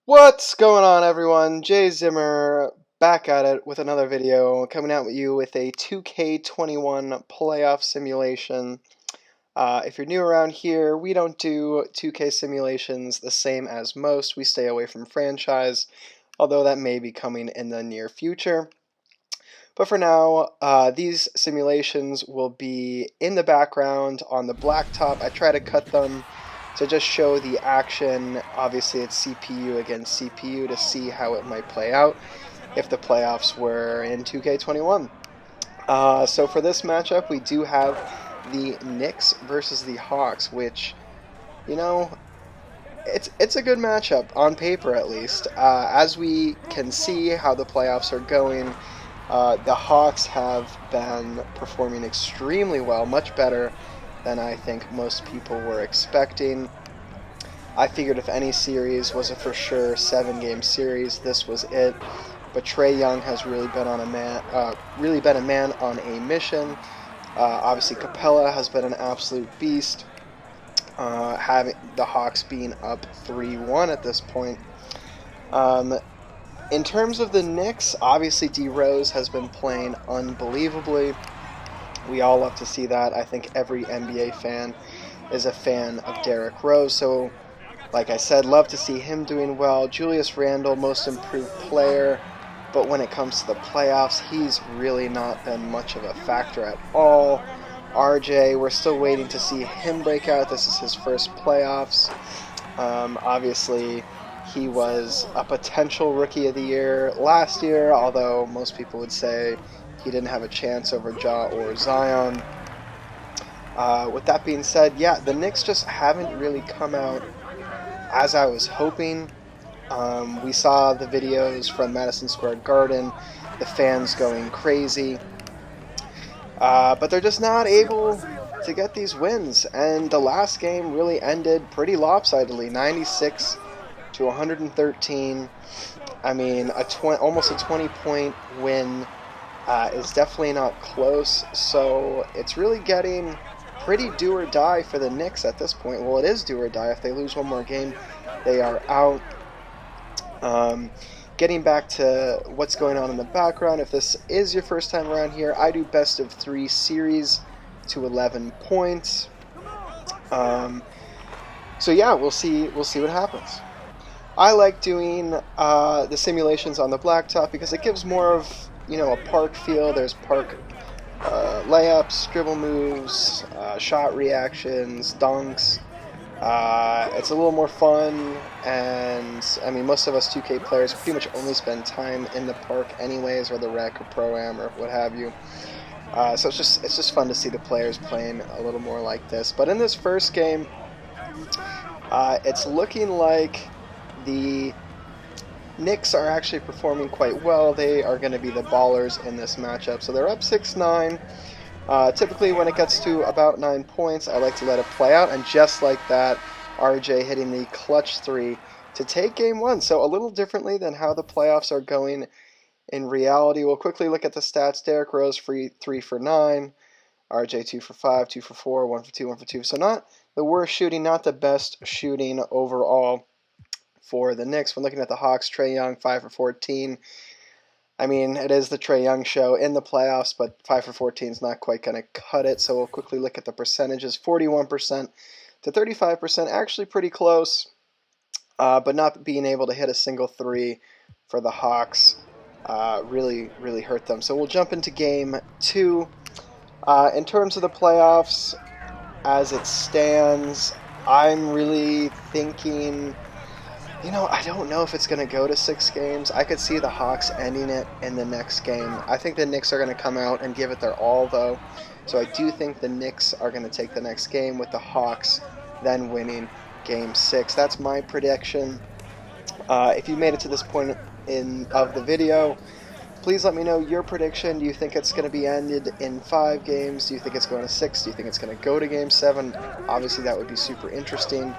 What's going on, everyone? Jay Zimmer back at it with another video, coming out with you with a 2K21 playoff simulation. If you're new around here, we don't do 2K simulations the same as most. We stay away from franchise, although that may be coming in the near future. But for now, these simulations will be in the background on the blacktop. I try to cut them to just show the action. Obviously, it's CPU against CPU to see how it might play out if the playoffs were in 2K21. So for this matchup, we do have the Knicks versus the Hawks, which, you know, it's a good matchup on paper at least. As we can see how the playoffs are going, the Hawks have been performing extremely well, much better than I think most people were expecting. I figured if any series was a for sure 7-game series, this was it. But Trae Young has really been a man on a mission. Obviously, Capella has been an absolute beast. Having the Hawks being up 3-1 at this point. In terms of the Knicks, obviously D Rose has been playing unbelievably. We all love to see that. I think every NBA fan is a fan of Derrick Rose. So, like I said, love to see him doing well. Julius Randle, most improved player. But when it comes to the playoffs, he's really not been much of a factor at all. RJ, we're still waiting to see him break out. This is his first playoffs. Obviously, he was a potential Rookie of the Year last year, although most people would say he didn't have a chance over Ja or Zion. With that being said, yeah, the Knicks just haven't really come out as I was hoping. We saw the videos from Madison Square Garden, the fans going crazy. But they're just not able to get these wins. And the last game really ended pretty lopsidedly, 96 to 113. I mean, almost a 20-point win is definitely not close. So it's really getting pretty do or die for the Knicks at this point. Well, it is do or die. If they lose one more game, they are out. Getting back to what's going on in the background, if this is your first time around here, I do best of 3 series to 11 points. So yeah, we'll see what happens. I like doing the simulations on the blacktop because it gives more of a park feel. There's park layups, dribble moves, shot reactions, dunks. It's a little more fun, and I mean, most of us 2K players pretty much only spend time in the park anyways, or the rec or pro-am or what have you. So it's just fun to see the players playing a little more like this. But in this first game, it's looking like the Knicks are actually performing quite well. They are going to be the ballers in this matchup. So they're up 6-9. Typically, when it gets to about 9 points, I like to let it play out, and just like that, RJ hitting the clutch 3 to take game 1. So a little differently than how the playoffs are going in reality. We'll quickly look at the stats. Derrick Rose 3 for 9, RJ 2 for 5, 2 for 4, 1 for 2, 1 for 2. So not the worst shooting, not the best shooting overall for the Knicks. When looking at the Hawks, Trae Young 5 for 14. I mean, it is the Trae Young show in the playoffs, but 5 for 14 is not quite going to cut it. So we'll quickly look at the percentages. 41% to 35%, actually pretty close, but not being able to hit a single 3 for the Hawks really hurt them. So we'll jump into game 2. In terms of the playoffs, as it stands, I'm really thinking, I don't know if it's going to go to 6 games. I could see the Hawks ending it in the next game. I think the Knicks are going to come out and give it their all, though. So I do think the Knicks are going to take the next game, with the Hawks then winning game 6. That's my prediction. If you made it to this point of the video, please let me know your prediction. Do you think it's going to be ended in 5 games? Do you think it's going to 6? Do you think it's going to go to game 7? Obviously, that would be super interesting.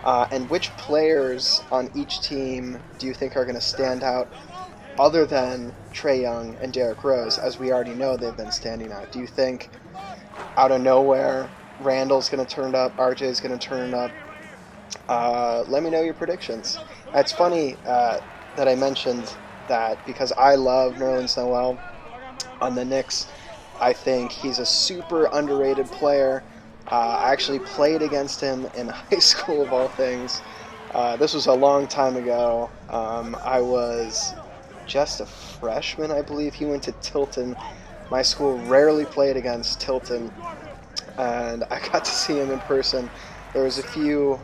And which players on each team do you think are going to stand out other than Trae Young and Derrick Rose? As we already know, they've been standing out. Do you think out of nowhere Randall's going to turn it up, RJ's going to turn it up? Let me know your predictions. It's funny that I mentioned that because I love Nerlens Noel on the Knicks. I think he's a super underrated player. I actually played against him in high school, of all things. This was a long time ago. I was just a freshman, I believe. He went to Tilton. My school rarely played against Tilton, and I got to see him in person. There was a few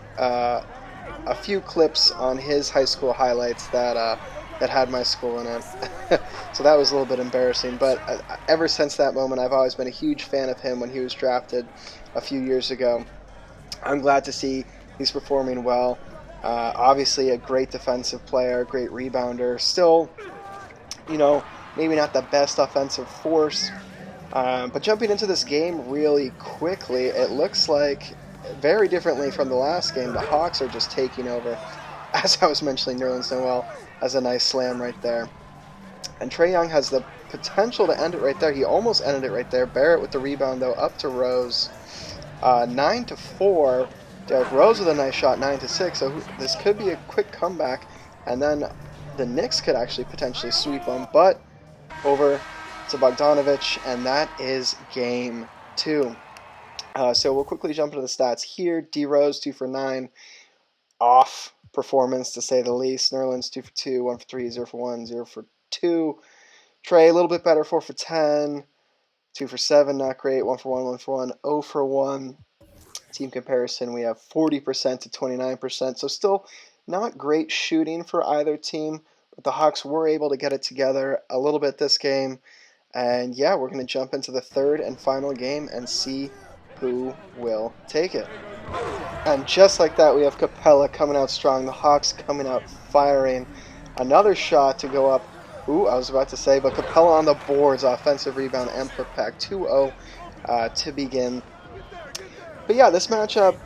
clips on his high school highlights that had my school in it. So that was a little bit embarrassing. But ever since that moment, I've always been a huge fan of him when he was drafted a few years ago. I'm glad to see he's performing well. Obviously, a great defensive player, great rebounder. Still, you know, maybe not the best offensive force. But jumping into this game really quickly, it looks like very differently from the last game. The Hawks are just taking over. As I was mentioning, Nerlens Noel has a nice slam right there. And Trae Young has the potential to end it right there. He almost ended it right there. Barrett with the rebound, though, up to Rose. 9-4. Derrick Rose with a nice shot, 9-6. So this could be a quick comeback. And then the Knicks could actually potentially sweep them. But over to Bogdanovich, and that is game 2. So we'll quickly jump into the stats here. D Rose 2 for 9, off performance to say the least. Nerlens 2 for 2, 1 for 3, 0 for 1, 0 for 2. Trae a little bit better, 4 for 10, 2 for 7, not great. 1 for 1, 1 for 1, 0 for 1. Team comparison, we have 40% to 29%. So still not great shooting for either team, but the Hawks were able to get it together a little bit this game. And yeah, we're going to jump into the third and final game and see who will take it. And just like that, we have Capella coming out strong. The Hawks coming out firing. Another shot to go up. Ooh, I was about to say, but Capella on the boards. Offensive rebound and putback. 2-0 to begin. But yeah, this matchup,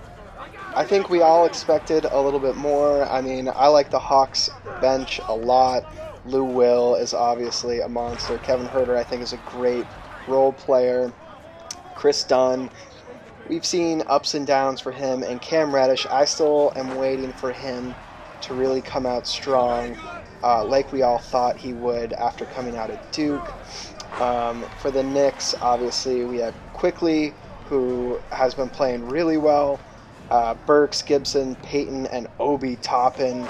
I think we all expected a little bit more. I mean, I like the Hawks bench a lot. Lou Will is obviously a monster. Kevin Huerter, I think, is a great role player. Chris Dunn, we've seen ups and downs for him. And Cam Reddish, I still am waiting for him to really come out strong, like we all thought he would after coming out at Duke. For the Knicks, obviously, we have Quickly, who has been playing really well. Burks, Gibson, Payton, and Obi Toppin.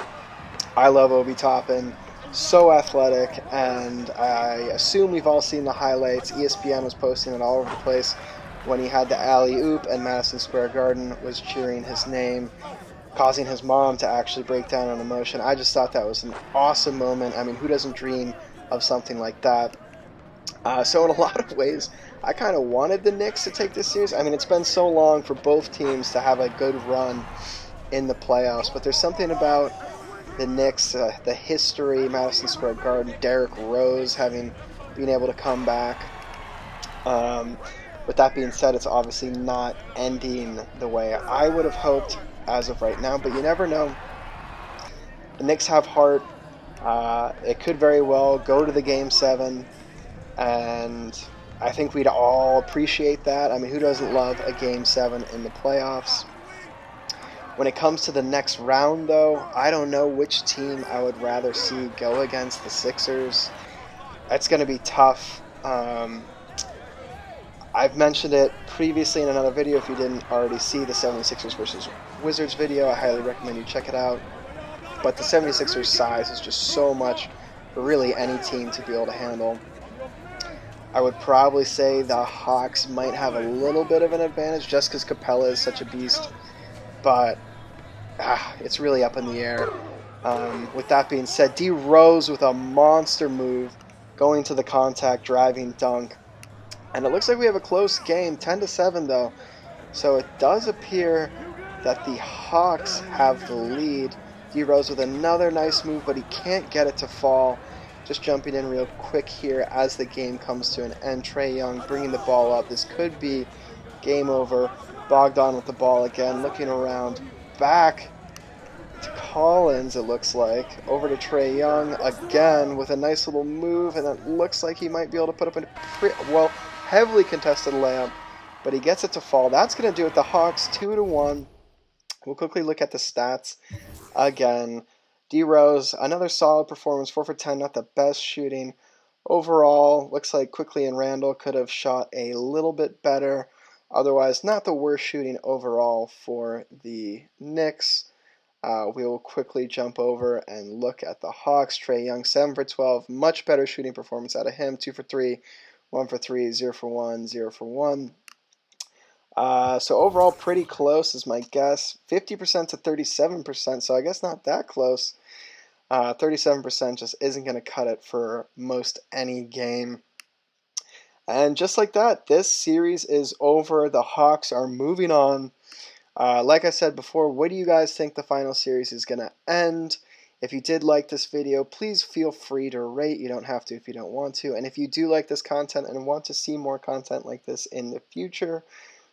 I love Obi Toppin. So athletic, and I assume we've all seen the highlights. ESPN was posting it all over the place when he had the alley-oop, and Madison Square Garden was cheering his name, causing his mom to actually break down on emotion. I just thought that was an awesome moment. I mean, who doesn't dream of something like that? So in a lot of ways, I kind of wanted the Knicks to take this series. I mean, it's been so long for both teams to have a good run in the playoffs, but there's something about the Knicks, the history, Madison Square Garden, Derrick Rose being able to come back. With that being said, it's obviously not ending the way I would have hoped as of right now, but you never know. The Knicks have heart. It could very well go to the Game 7, and I think we'd all appreciate that. I mean, who doesn't love a Game 7 in the playoffs? When it comes to the next round, though, I don't know which team I would rather see go against the Sixers. That's going to be tough. I've mentioned it previously in another video. If you didn't already see the 76ers versus Wizards video, I highly recommend you check it out. But the 76ers size is just so much for really any team to be able to handle. I would probably say the Hawks might have a little bit of an advantage just because Capella is such a beast. But it's really up in the air. With that being said, D Rose with a monster move, going to the contact, driving dunk. And it looks like we have a close game, 10-7 though. So it does appear that the Hawks have the lead. D Rose with another nice move, but he can't get it to fall. Just jumping in real quick here as the game comes to an end. Trae Young bringing the ball up. This could be game over. Bogdan with the ball again, looking around. Back to Collins, it looks like. Over to Trae Young again with a nice little move, and it looks like he might be able to put up a heavily contested layup, but he gets it to fall. That's going to do it. The Hawks 2-1 We'll quickly look at the stats again. D Rose, another solid performance, 4 for 10, not the best shooting. Overall, looks like Quickly and Randall could have shot a little bit better. Otherwise, not the worst shooting overall for the Knicks. We will quickly jump over and look at the Hawks. Trae Young, 7 for 12, much better shooting performance out of him. 2 for 3, 1 for 3, 0 for 1, 0 for 1. So overall, pretty close is my guess. 50% to 37%, so I guess not that close. 37% just isn't going to cut it for most any game. And just like that, this series is over. The Hawks are moving on. Like I said before, what do you guys think the final series is going to end? If you did like this video, please feel free to rate. You don't have to if you don't want to. And if you do like this content and want to see more content like this in the future,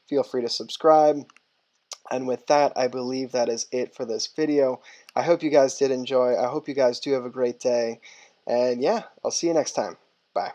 feel free to subscribe. And with that, I believe that is it for this video. I hope you guys did enjoy. I hope you guys do have a great day. And yeah, I'll see you next time. Bye.